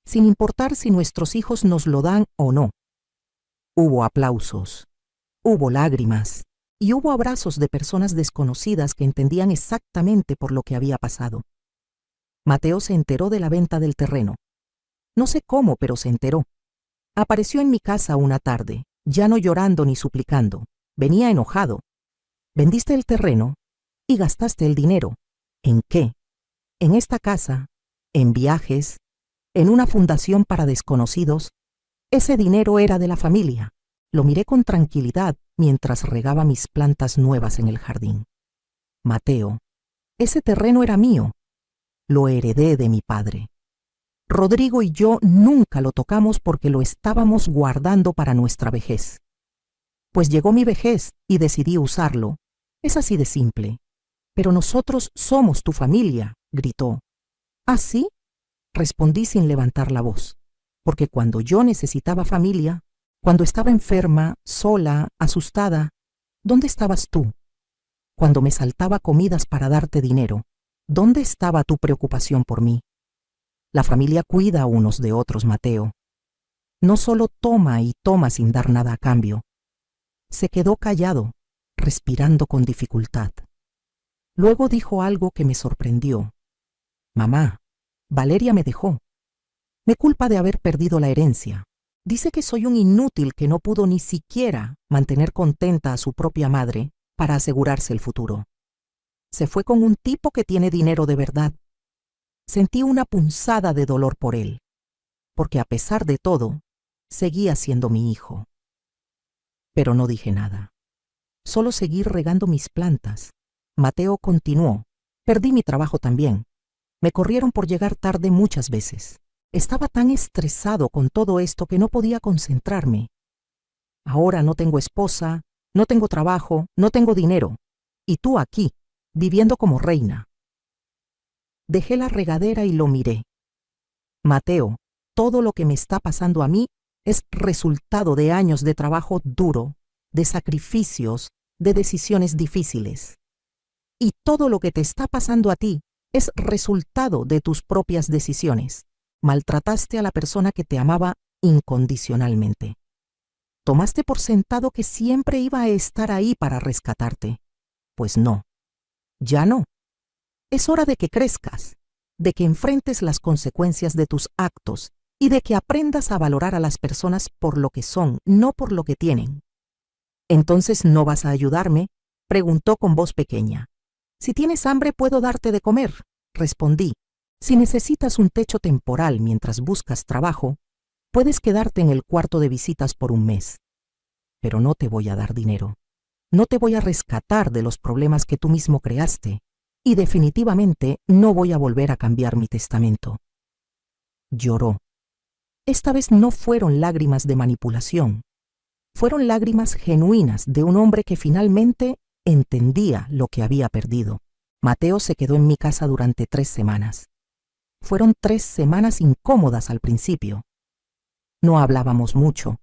sin importar si nuestros hijos nos lo dan o no. Hubo aplausos, hubo lágrimas y hubo abrazos de personas desconocidas que entendían exactamente por lo que había pasado. Mateo se enteró de la venta del terreno. No sé cómo, pero se enteró. Apareció en mi casa una tarde, ya no llorando ni suplicando. Venía enojado. Vendiste el terreno y gastaste el dinero. ¿En qué? En esta casa, en viajes, en una fundación para desconocidos. Ese dinero era de la familia. Lo miré con tranquilidad mientras regaba mis plantas nuevas en el jardín. Mateo, ese terreno era mío. Lo heredé de mi padre. Rodrigo y yo nunca lo tocamos porque lo estábamos guardando para nuestra vejez. Pues llegó mi vejez y decidí usarlo. Es así de simple. Pero nosotros somos tu familia, gritó. ¿Ah, sí? Respondí sin levantar la voz, porque cuando yo necesitaba familia, cuando estaba enferma, sola, asustada, ¿dónde estabas tú? Cuando me saltaba comidas para darte dinero, ¿dónde estaba tu preocupación por mí? La familia cuida unos de otros, Mateo. No solo toma y toma sin dar nada a cambio. Se quedó callado, respirando con dificultad. Luego dijo algo que me sorprendió. Mamá, Valeria me dejó. Me culpa de haber perdido la herencia. Dice que soy un inútil que no pudo ni siquiera mantener contenta a su propia madre para asegurarse el futuro. Se fue con un tipo que tiene dinero de verdad. Sentí una punzada de dolor por él, porque a pesar de todo, seguía siendo mi hijo. Pero no dije nada. Solo seguí regando mis plantas. Mateo continuó. Perdí mi trabajo también. Me corrieron por llegar tarde muchas veces. Estaba tan estresado con todo esto que no podía concentrarme. Ahora no tengo esposa, no tengo trabajo, no tengo dinero. Y tú aquí, viviendo como reina. Dejé la regadera y lo miré. Mateo, todo lo que me está pasando a mí es resultado de años de trabajo duro, de sacrificios, de decisiones difíciles. Y todo lo que te está pasando a ti es resultado de tus propias decisiones. Maltrataste a la persona que te amaba incondicionalmente. Tomaste por sentado que siempre iba a estar ahí para rescatarte. Pues no, ya no. Es hora de que crezcas, de que enfrentes las consecuencias de tus actos y de que aprendas a valorar a las personas por lo que son, no por lo que tienen. ¿Entonces no vas a ayudarme?, preguntó con voz pequeña. Si tienes hambre puedo darte de comer, respondí. Si necesitas un techo temporal mientras buscas trabajo, puedes quedarte en el cuarto de visitas por un mes. Pero no te voy a dar dinero. No te voy a rescatar de los problemas que tú mismo creaste. Y definitivamente no voy a volver a cambiar mi testamento. Lloró. Esta vez no fueron lágrimas de manipulación. Fueron lágrimas genuinas de un hombre que finalmente entendía lo que había perdido. Mateo se quedó en mi casa durante 3 semanas. Fueron 3 semanas incómodas al principio. No hablábamos mucho.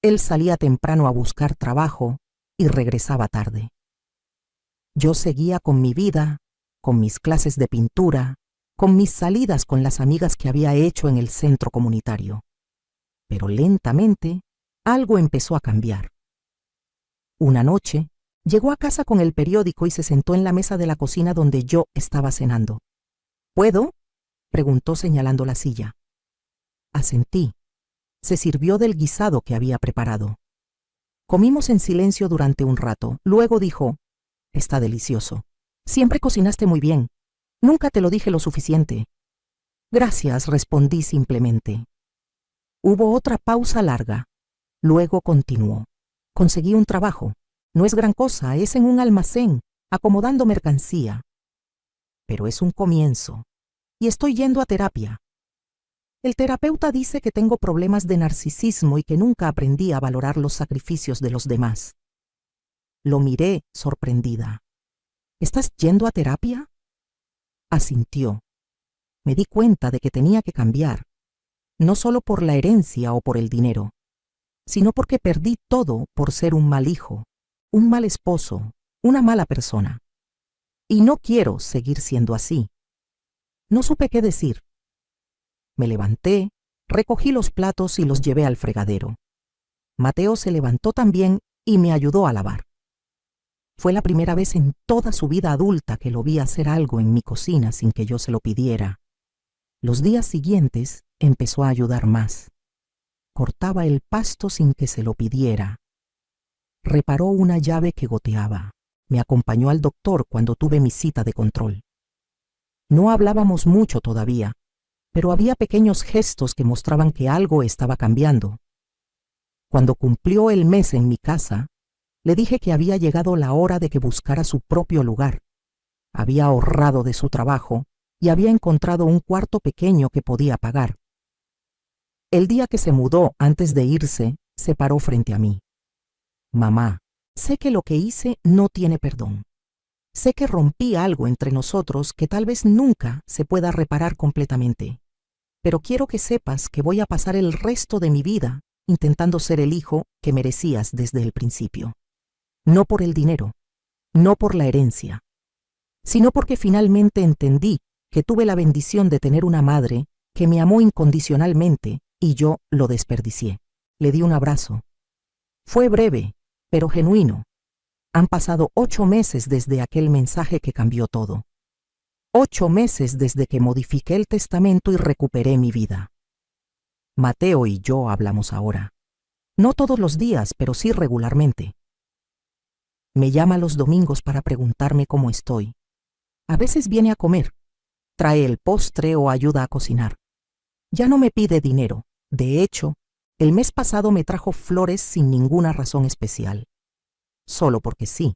Él salía temprano a buscar trabajo y regresaba tarde. Yo seguía con mi vida, con mis clases de pintura, con mis salidas con las amigas que había hecho en el centro comunitario. Pero lentamente, algo empezó a cambiar. Una noche, llegó a casa con el periódico y se sentó en la mesa de la cocina donde yo estaba cenando. ¿Puedo?, preguntó señalando la silla. Asentí. Se sirvió del guisado que había preparado. Comimos en silencio durante un rato. Luego dijo: Está delicioso. Siempre cocinaste muy bien. Nunca te lo dije lo suficiente. Gracias, respondí simplemente. Hubo otra pausa larga. Luego continuó. Conseguí un trabajo. No es gran cosa, es en un almacén, acomodando mercancía. Pero es un comienzo. Y estoy yendo a terapia. El terapeuta dice que tengo problemas de narcisismo y que nunca aprendí a valorar los sacrificios de los demás. Lo miré sorprendida. ¿Estás yendo a terapia? Asintió. Me di cuenta de que tenía que cambiar, no solo por la herencia o por el dinero, sino porque perdí todo por ser un mal hijo, un mal esposo, una mala persona. Y no quiero seguir siendo así. No supe qué decir. Me levanté, recogí los platos y los llevé al fregadero. Mateo se levantó también y me ayudó a lavar. Fue la primera vez en toda su vida adulta que lo vi hacer algo en mi cocina sin que yo se lo pidiera. Los días siguientes empezó a ayudar más. Cortaba el pasto sin que se lo pidiera. Reparó una llave que goteaba. Me acompañó al doctor cuando tuve mi cita de control. No hablábamos mucho todavía, pero había pequeños gestos que mostraban que algo estaba cambiando. Cuando cumplió el mes en mi casa, le dije que había llegado la hora de que buscara su propio lugar. Había ahorrado de su trabajo y había encontrado un cuarto pequeño que podía pagar. El día que se mudó antes de irse, se paró frente a mí. Mamá, sé que lo que hice no tiene perdón. Sé que rompí algo entre nosotros que tal vez nunca se pueda reparar completamente. Pero quiero que sepas que voy a pasar el resto de mi vida intentando ser el hijo que merecías desde el principio. No por el dinero, no por la herencia, sino porque finalmente entendí que tuve la bendición de tener una madre que me amó incondicionalmente y yo lo desperdicié. Le di un abrazo. Fue breve, pero genuino. Han pasado 8 meses desde aquel mensaje que cambió todo. 8 meses desde que modifiqué el testamento y recuperé mi vida. Mateo y yo hablamos ahora. No todos los días, pero sí regularmente. Me llama los domingos para preguntarme cómo estoy. A veces viene a comer, trae el postre o ayuda a cocinar. Ya no me pide dinero. De hecho, el mes pasado me trajo flores sin ninguna razón especial. Solo porque sí.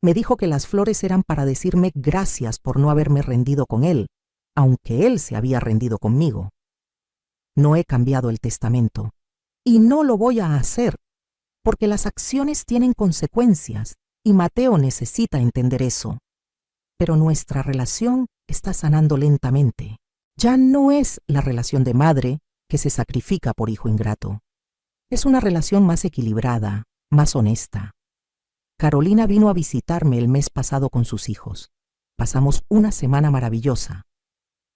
Me dijo que las flores eran para decirme gracias por no haberme rendido con él, aunque él se había rendido conmigo. No he cambiado el testamento, y no lo voy a hacer, porque las acciones tienen consecuencias, y Mateo necesita entender eso. Pero nuestra relación está sanando lentamente. Ya no es la relación de madre que se sacrifica por hijo ingrato. Es una relación más equilibrada, más honesta. Carolina vino a visitarme el mes pasado con sus hijos. Pasamos una semana maravillosa.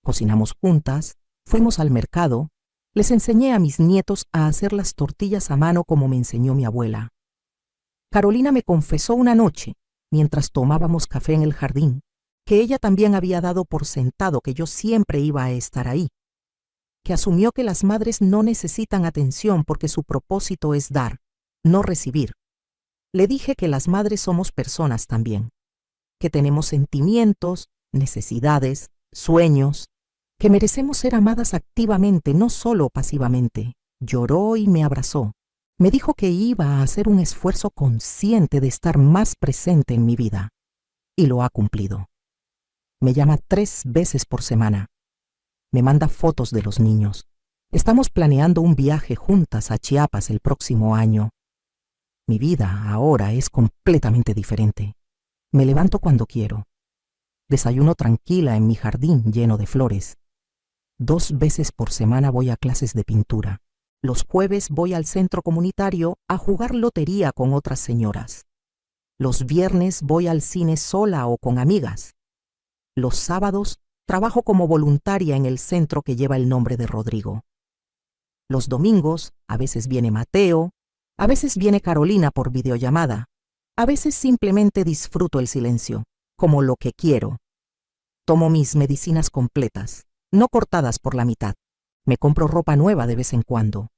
Cocinamos juntas, fuimos al mercado, les enseñé a mis nietos a hacer las tortillas a mano como me enseñó mi abuela. Carolina me confesó una noche, mientras tomábamos café en el jardín, que ella también había dado por sentado que yo siempre iba a estar ahí, que asumió que las madres no necesitan atención porque su propósito es dar, no recibir. Le dije que las madres somos personas también, que tenemos sentimientos, necesidades, sueños, que merecemos ser amadas activamente, no solo pasivamente. Lloró y me abrazó. Me dijo que iba a hacer un esfuerzo consciente de estar más presente en mi vida, y lo ha cumplido. Me llama 3 veces por semana. Me manda fotos de los niños. Estamos planeando un viaje juntas a Chiapas el próximo año. Mi vida ahora es completamente diferente. Me levanto cuando quiero. Desayuno tranquila en mi jardín lleno de flores. 2 veces por semana voy a clases de pintura. Los jueves voy al centro comunitario a jugar lotería con otras señoras. Los viernes voy al cine sola o con amigas. Los sábados trabajo como voluntaria en el centro que lleva el nombre de Rodrigo. Los domingos a veces viene Mateo, a veces viene Carolina por videollamada, a veces simplemente disfruto el silencio, como lo que quiero. Tomo mis medicinas completas, no cortadas por la mitad. Me compro ropa nueva de vez en cuando.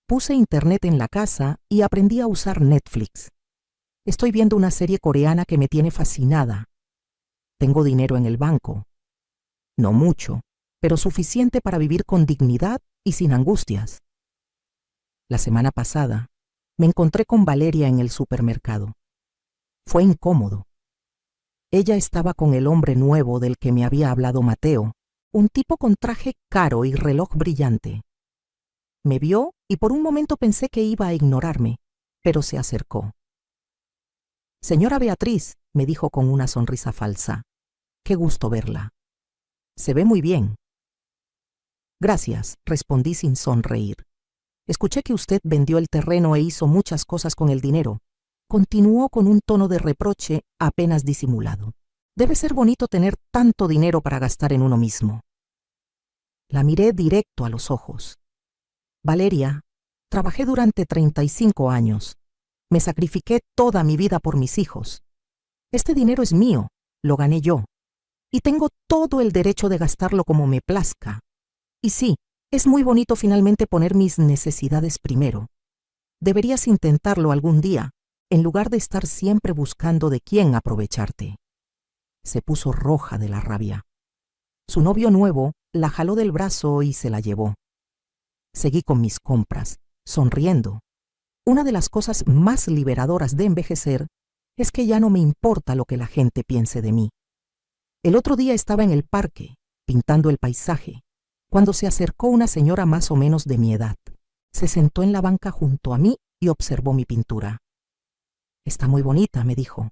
Puse internet en la casa y aprendí a usar Netflix. Estoy viendo una serie coreana que me tiene fascinada. Tengo dinero en el banco. No mucho, pero suficiente para vivir con dignidad y sin angustias. La semana pasada me encontré con Valeria en el supermercado. Fue incómodo. Ella estaba con el hombre nuevo del que me había hablado Mateo, un tipo con traje caro y reloj brillante. Me vio y por un momento pensé que iba a ignorarme, pero se acercó. «Señora Beatriz», me dijo con una sonrisa falsa. «Qué gusto verla. Se ve muy bien». «Gracias», respondí sin sonreír. «Escuché que usted vendió el terreno e hizo muchas cosas con el dinero». Continuó con un tono de reproche apenas disimulado. «Debe ser bonito tener tanto dinero para gastar en uno mismo». La miré directo a los ojos. «Valeria, trabajé durante 35 años. Me sacrifiqué toda mi vida por mis hijos. Este dinero es mío, lo gané yo. Y tengo todo el derecho de gastarlo como me plazca. Y sí, es muy bonito finalmente poner mis necesidades primero. Deberías intentarlo algún día, en lugar de estar siempre buscando de quién aprovecharte». Se puso roja de la rabia. Su novio nuevo la jaló del brazo y se la llevó. Seguí con mis compras, sonriendo. Una de las cosas más liberadoras de envejecer es que ya no me importa lo que la gente piense de mí. El otro día estaba en el parque, pintando el paisaje, cuando se acercó una señora más o menos de mi edad. Se sentó en la banca junto a mí y observó mi pintura. Está muy bonita, me dijo.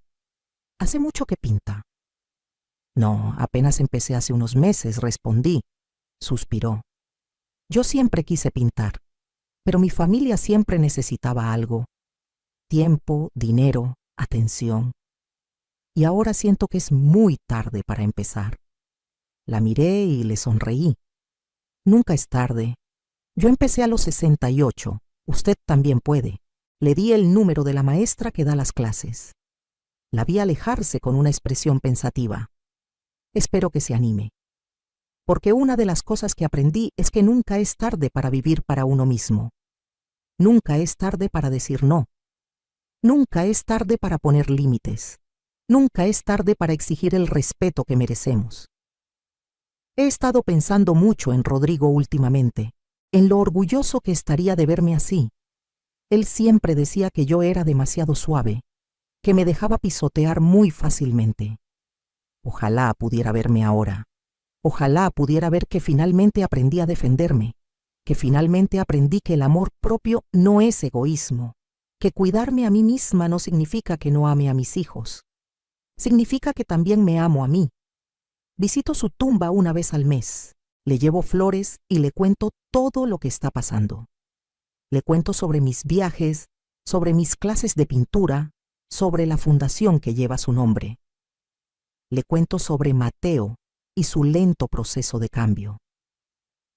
¿Hace mucho que pinta? No, apenas empecé hace unos meses, respondí. Suspiró. Yo siempre quise pintar, pero mi familia siempre necesitaba algo. Tiempo, dinero, atención. Y ahora siento que es muy tarde para empezar. La miré y le sonreí. Nunca es tarde. Yo empecé a los 68. Usted también puede. Le di el número de la maestra que da las clases. La vi alejarse con una expresión pensativa. Espero que se anime. Porque una de las cosas que aprendí es que nunca es tarde para vivir para uno mismo. Nunca es tarde para decir no. Nunca es tarde para poner límites. Nunca es tarde para exigir el respeto que merecemos. He estado pensando mucho en Rodrigo últimamente, en lo orgulloso que estaría de verme así. Él siempre decía que yo era demasiado suave, que me dejaba pisotear muy fácilmente. Ojalá pudiera verme ahora. Ojalá pudiera ver que finalmente aprendí a defenderme, que finalmente aprendí que el amor propio no es egoísmo, que cuidarme a mí misma no significa que no ame a mis hijos. Significa que también me amo a mí. Visito su tumba una vez al mes, le llevo flores y le cuento todo lo que está pasando. Le cuento sobre mis viajes, sobre mis clases de pintura, sobre la fundación que lleva su nombre. Le cuento sobre Mateo y su lento proceso de cambio.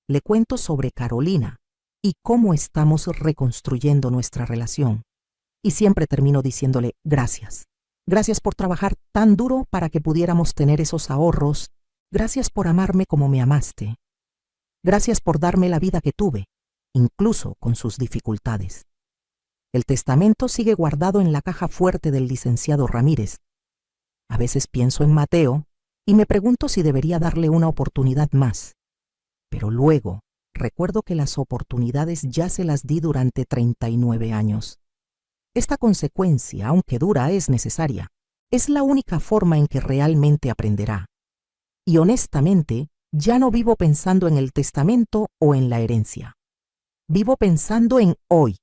Le cuento sobre Carolina y cómo estamos reconstruyendo nuestra relación. Y siempre termino diciéndole gracias. Gracias por trabajar tan duro para que pudiéramos tener esos ahorros. Gracias por amarme como me amaste. Gracias por darme la vida que tuve, incluso con sus dificultades. El testamento sigue guardado en la caja fuerte del licenciado Ramírez. A veces pienso en Mateo y me pregunto si debería darle una oportunidad más. Pero luego recuerdo que las oportunidades ya se las di durante 39 años. Esta consecuencia, aunque dura, es necesaria. Es la única forma en que realmente aprenderá. Y honestamente, ya no vivo pensando en el testamento o en la herencia. Vivo pensando en hoy.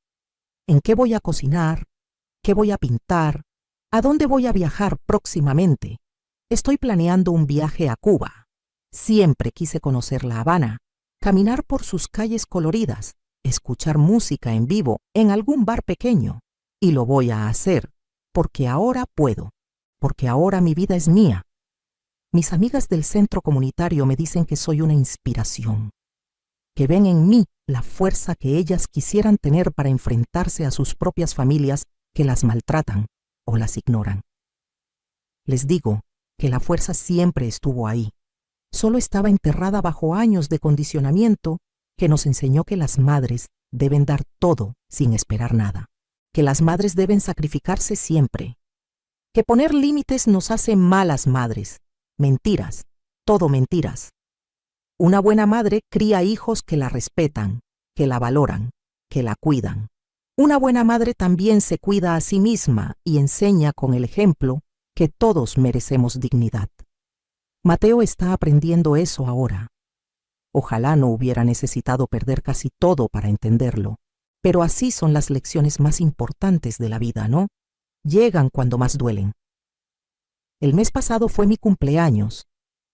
En qué voy a cocinar, qué voy a pintar, a dónde voy a viajar próximamente. Estoy planeando un viaje a Cuba. Siempre quise conocer La Habana, caminar por sus calles coloridas, escuchar música en vivo en algún bar pequeño. Y lo voy a hacer, porque ahora puedo, porque ahora mi vida es mía. Mis amigas del centro comunitario me dicen que soy una inspiración, que ven en mí la fuerza que ellas quisieran tener para enfrentarse a sus propias familias que las maltratan o las ignoran. Les digo que la fuerza siempre estuvo ahí, solo estaba enterrada bajo años de condicionamiento que nos enseñó que las madres deben dar todo sin esperar nada, que las madres deben sacrificarse siempre, que poner límites nos hace malas madres. Mentiras, todo mentiras. Una buena madre cría hijos que la respetan, que la valoran, que la cuidan. Una buena madre también se cuida a sí misma y enseña con el ejemplo que todos merecemos dignidad. Mateo está aprendiendo eso ahora. Ojalá no hubiera necesitado perder casi todo para entenderlo, pero así son las lecciones más importantes de la vida, ¿no? Llegan cuando más duelen. El mes pasado fue mi cumpleaños.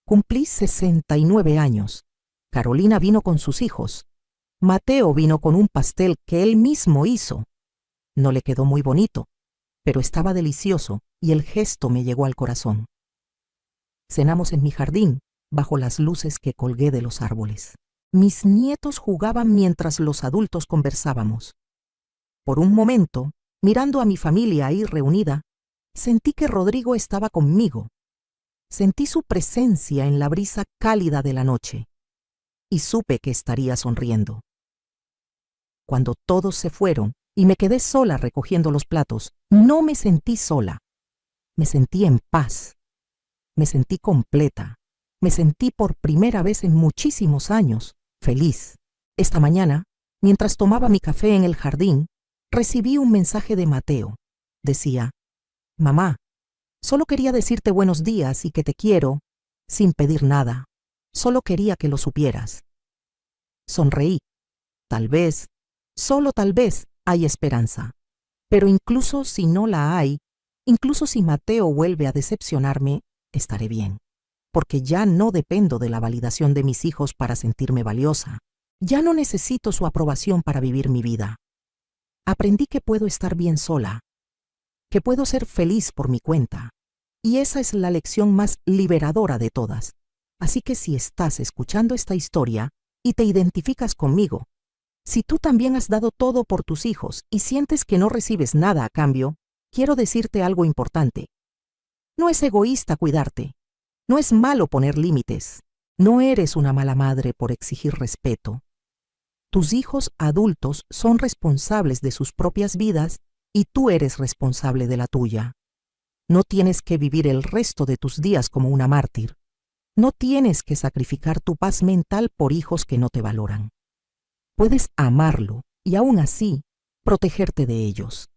Cumplí 69 años. Carolina vino con sus hijos. Mateo vino con un pastel que él mismo hizo. No le quedó muy bonito, pero estaba delicioso y el gesto me llegó al corazón. Cenamos en mi jardín, bajo las luces que colgué de los árboles. Mis nietos jugaban mientras los adultos conversábamos. Por un momento, mirando a mi familia ahí reunida, sentí que Rodrigo estaba conmigo. Sentí su presencia en la brisa cálida de la noche y supe que estaría sonriendo. Cuando todos se fueron y me quedé sola recogiendo los platos, no me sentí sola. Me sentí en paz. Me sentí completa. Me sentí por primera vez en muchísimos años feliz. Esta mañana, mientras tomaba mi café en el jardín, recibí un mensaje de Mateo. Decía: «Mamá, solo quería decirte buenos días y que te quiero, sin pedir nada. Solo quería que lo supieras». Sonreí. Tal vez, solo tal vez, hay esperanza. Pero incluso si no la hay, Incluso si Mateo vuelve a decepcionarme, estaré bien, porque ya no dependo de la validación de mis hijos para sentirme valiosa. Ya no necesito su aprobación para vivir mi vida. Aprendí que puedo estar bien sola, que puedo ser feliz por mi cuenta, y esa es la lección más liberadora de todas. Así que si estás escuchando esta historia y te identificas conmigo, si tú también has dado todo por tus hijos y sientes que no recibes nada a cambio, quiero decirte algo importante. No es egoísta cuidarte. No es malo poner límites. No eres una mala madre por exigir respeto. Tus hijos adultos son responsables de sus propias vidas y tú eres responsable de la tuya. No tienes que vivir el resto de tus días como una mártir. No tienes que sacrificar tu paz mental por hijos que no te valoran. Puedes amarlo y aún así protegerte de ellos.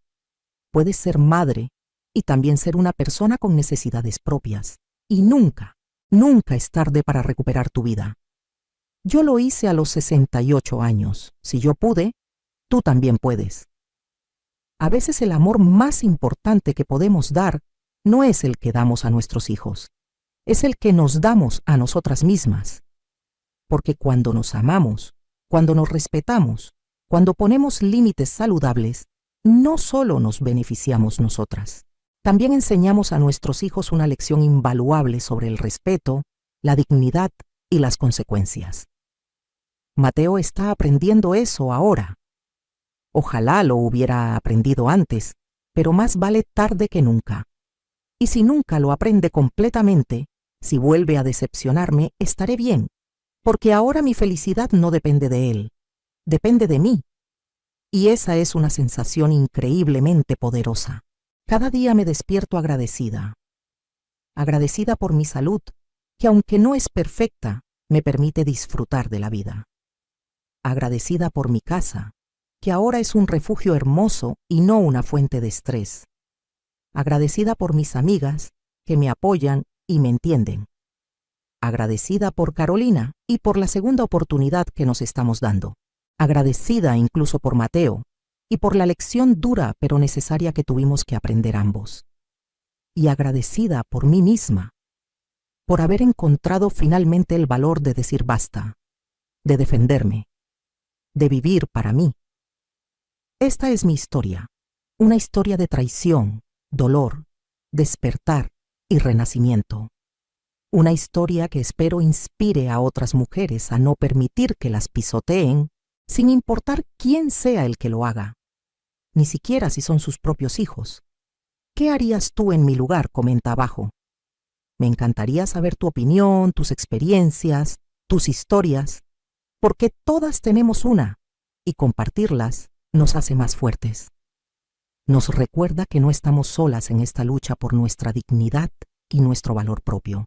Puedes ser madre y también ser una persona con necesidades propias. Y nunca, nunca es tarde para recuperar tu vida. Yo lo hice a los 68 años. Si yo pude, tú también puedes. A veces el amor más importante que podemos dar no es el que damos a nuestros hijos, es el que nos damos a nosotras mismas. Porque cuando nos amamos, cuando nos respetamos, cuando ponemos límites saludables, no solo nos beneficiamos nosotras, también enseñamos a nuestros hijos una lección invaluable sobre el respeto, la dignidad y las consecuencias. Mateo está aprendiendo eso ahora. Ojalá lo hubiera aprendido antes, pero más vale tarde que nunca. Y si nunca lo aprende completamente, si vuelve a decepcionarme, estaré bien, porque ahora mi felicidad no depende de él, depende de mí. Y esa es una sensación increíblemente poderosa. Cada día me despierto agradecida. Agradecida por mi salud, que aunque no es perfecta, me permite disfrutar de la vida. Agradecida por mi casa, que ahora es un refugio hermoso y no una fuente de estrés. Agradecida por mis amigas, que me apoyan y me entienden. Agradecida por Carolina y por la segunda oportunidad que nos estamos dando. Agradecida incluso por Mateo y por la lección dura pero necesaria que tuvimos que aprender ambos. Y agradecida por mí misma, por haber encontrado finalmente el valor de decir basta, de defenderme, de vivir para mí. Esta es mi historia, una historia de traición, dolor, despertar y renacimiento. Una historia que espero inspire a otras mujeres a no permitir que las pisoteen, sin importar quién sea el que lo haga, ni siquiera si son sus propios hijos. ¿Qué harías tú en mi lugar? Comenta abajo. Me encantaría saber tu opinión, tus experiencias, tus historias, porque todas tenemos una, y compartirlas nos hace más fuertes. Nos recuerda que no estamos solas en esta lucha por nuestra dignidad y nuestro valor propio.